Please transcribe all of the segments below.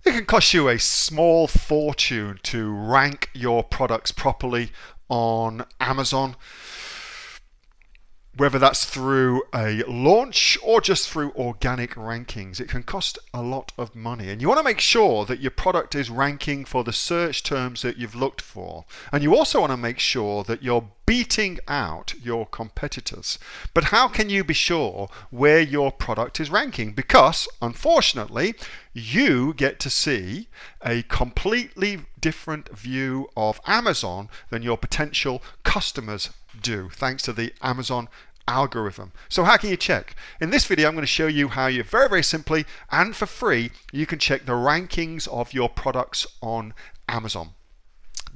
It can cost you a small fortune to rank your products properly on Amazon, whether that's through a launch or just through organic rankings. It can cost a lot of money, and you want to make sure that your product is ranking for the search terms that you've looked for, and you also want to make sure that you're beating out your competitors. But how can you be sure where your product is ranking? Because unfortunately you get to see a completely different view of Amazon than your potential customers do, thanks to the Amazon algorithm. So how can you check? In this video I'm going to show you how you very simply and for free you can check the rankings of your products on Amazon.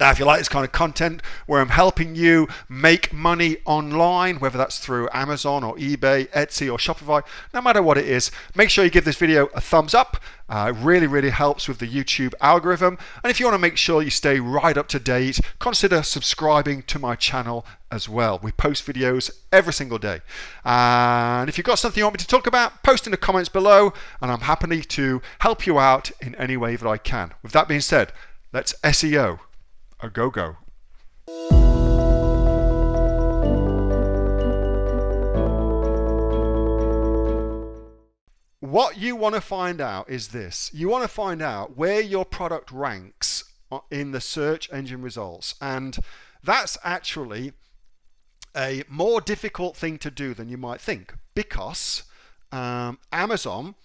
Now, if you like this kind of content where I'm helping you make money online, whether that's through Amazon or eBay, Etsy or Shopify, no matter what it is, make sure you give this video a thumbs up. It really helps with the YouTube algorithm. And if you want to make sure you stay right up to date, consider subscribing to my channel as well. We post videos every single day. And if you've got something you want me to talk about, post in the comments below, and I'm happy to help you out in any way that I can. With that being said, let's SEO. A go-go. What you want to find out is this. You want to find out where your product ranks in the search engine results. And that's actually a more difficult thing to do than you might think, because Amazon,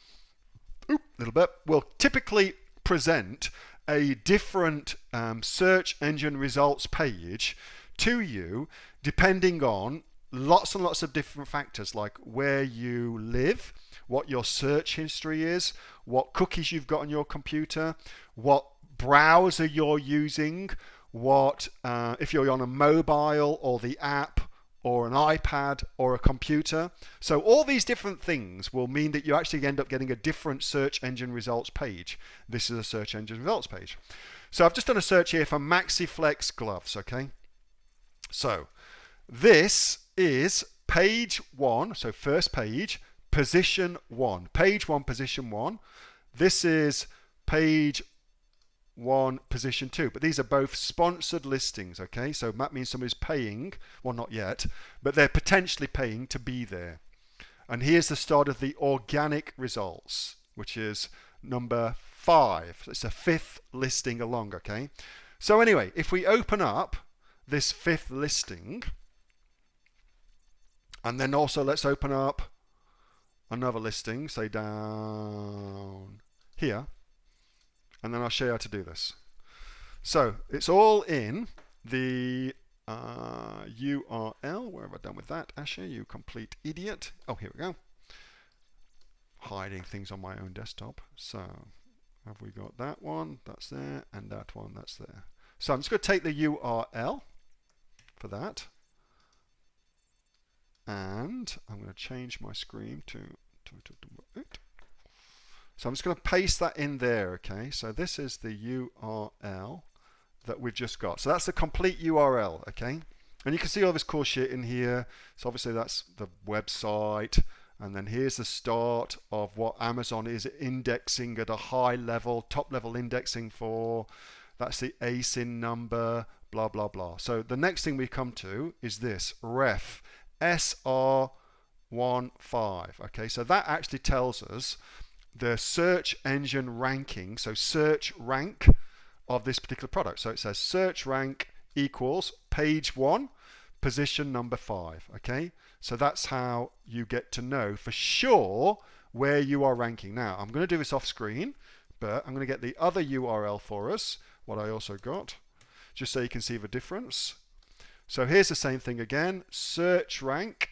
will typically present a different search engine results page to you depending on lots and lots of different factors, like where you live, what your search history is, what cookies you've got on your computer, what browser you're using, what if you're on a mobile or the app or an iPad or a computer. So all these different things will mean that you actually end up getting a different search engine results page. This is a search engine results page. So I've just done a search here for MaxiFlex gloves, okay? So this is page 1, so first page, position 1. Page 1, position 1. This is page 1, position 2, but these are both sponsored listings, okay? So that means somebody's paying, well, not yet, but they're potentially paying to be there. And here's the start of the organic results, which is number 5. It's the 5th listing along, okay? So anyway, if we open up this 5th listing, and then also let's open up another listing, say down here, and then I'll show you how to do this. So it's all in the URL. Where have I done with that, Asher? You complete idiot. Oh, here we go. Hiding things on my own desktop. So have we got that one? That's there, and that one. That's there. So I'm just going to take the URL for that, and I'm going to change my screen to so I'm just going to paste that in there, okay? So this is the URL that we've just got. So that's the complete URL, okay? And you can see all this cool shit in here. So obviously that's the website. And then here's the start of what Amazon is indexing at a high level, top level indexing for. That's the ASIN number, blah, blah, blah. So the next thing we come to is this, ref, SR15. Okay, so that actually tells us the search engine ranking, so search rank of this particular product. So it says search rank equals page 1, position number 5. Okay, so that's how you get to know for sure where you are ranking. Now I'm going to do this off screen, but I'm going to get the other URL for us, what I also got, just so you can see the difference. So here's the same thing again, search rank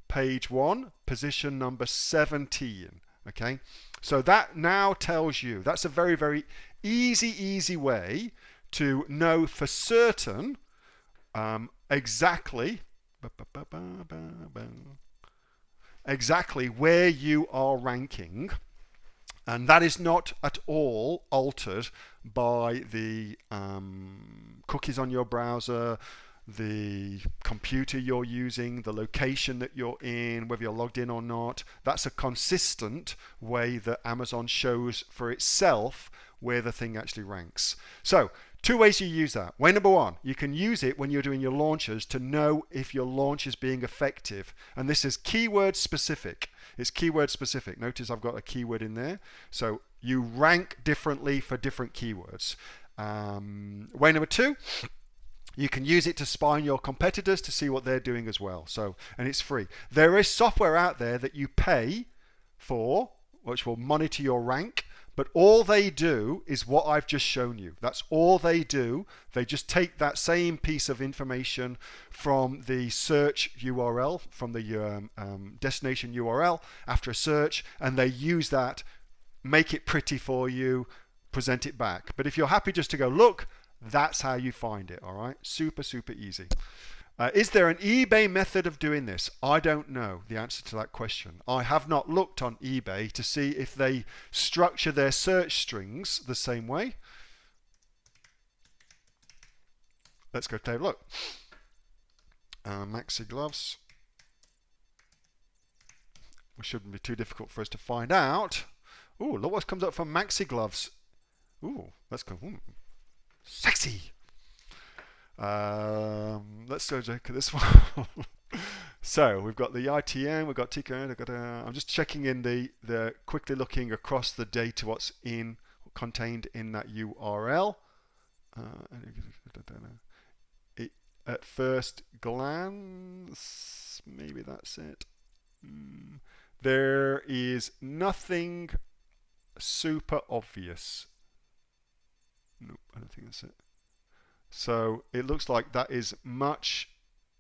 page 1, position number 17. Okay, so that now tells you, that's a very easy way to know for certain exactly where you are ranking, and that is not at all altered by the cookies on your browser, the computer you're using, the location that you're in, whether you're logged in or not. That's a consistent way that Amazon shows for itself where the thing actually ranks. So 2 ways you use that. Way number 1, you can use it when you're doing your launches to know if your launch is being effective. And this is keyword specific. It's keyword specific. Notice I've got a keyword in there. So you rank differently for different keywords. Way number 2, you can use it to spy on your competitors to see what they're doing as well. So, and it's free. There is software out there that you pay for, which will monitor your rank, but all they do is what I've just shown you. That's all they do. They just take that same piece of information from the search URL, from the destination URL after a search, and they use that, make it pretty for you, present it back. But if you're happy just to go look, that's how you find it. All right, super easy. Is there an eBay method of doing this? I don't know the answer to that question. I have not looked on eBay to see if they structure their search strings the same way. Let's go take a look. Maxi gloves. It shouldn't be too difficult for us to find out. Ooh, look what comes up from Maxi gloves. Ooh, let's go. Ooh, sexy. Let's go look at this one. So we've got the ITN, we've got TK. I'm just checking in the quickly looking across the data what's contained in that URL. At first glance, maybe that's it. There is nothing super obvious. Nope, I don't think that's it. So it looks like that is much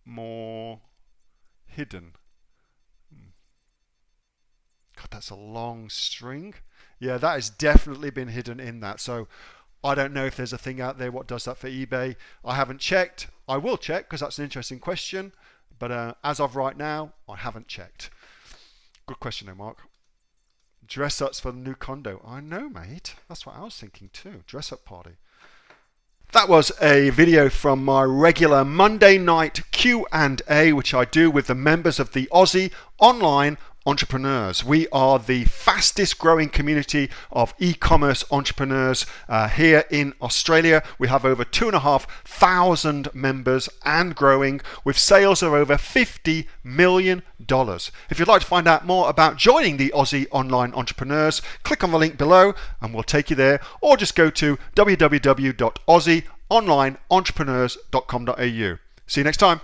more hidden. God, that's a long string. Yeah, that has definitely been hidden in that. So I don't know if there's a thing out there what does that for eBay. I haven't checked. I will check because that's an interesting question. But as of right now, I haven't checked. Good question though, Mark. Dress ups for the new condo. I know, mate. That's what I was thinking too. Dress up party. That was a video from my regular Monday night Q&A, which I do with the members of the Aussie Online Entrepreneurs. We are the fastest growing community of e-commerce entrepreneurs here in Australia. We have over 2,500 members and growing, with sales of over $50 million. If you'd like to find out more about joining the Aussie Online Entrepreneurs, click on the link below and we'll take you there, or just go to www.aussieonlineentrepreneurs.com.au. See you next time.